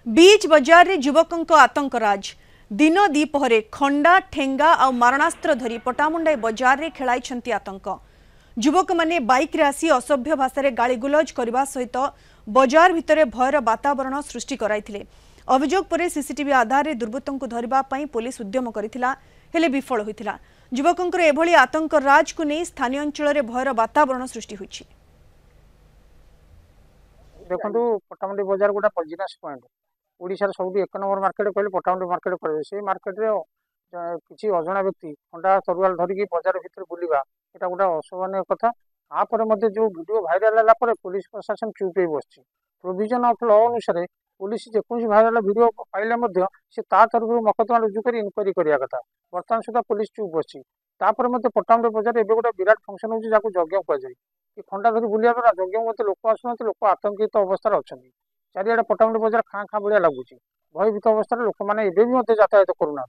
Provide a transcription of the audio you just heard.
बीच बजार रे युवकों आतंकराज दिन दीपहरे खंडा ठेंगा और मारणास्त्र धरी पटामुंडाई बजार रे खेलाई आतंक। युवक माने बाइक रे आसी असभ्य भाषा गाड़ीगुलज करने सहित बजार भितर भयर वातावरण सृष्टि कराइथिले। अभियोग पर सीसीटीवी आधार रे दुर्बृत्तों को धरिबा पई पुलिस उद्यम करथिला हेले विफल होइथिला। युवकों एभली आतंकराज को नहीं स्थानीय अंचल रे भयर वातावरण सृष्टि होइछि। देखो पटामुंडी बजार गोटे बिजनेस पॉइंट ओडिशार सब एक नंबर मार्केट कहले पटामुंडी मार्केट कहे से मार्केट रे किसी अजना व्यक्ति खंडा तरुआल धरिकी बजार भितर बुलवा यहाँ गोटे अशोभनीय कथा। तापर जो वीडियो भाइराल है पुलिस प्रशासन चुप हो बस प्रोविजन ऑफ लॉ अनुसार पुलिस जेको भाइराल वीडियो पाइले से तरफ मकदमा रुजु कर इनक्वारी करने कथा। बर्तमान सुधा पुलिस चुप बस पटामुंडी बजार एवं गोटे विराट फंक्शन हो यज्ञ कहुए कि खंडा धरी बुलिया द्वारा यज्ञ मत लोक आसुना लोक आतंकित अवस्था अच्छा चारिआडे पटामुंडी बजार खाँ खाँ भाया लगुच भयभीत अवस्था लोक मैंने यातायात करूना।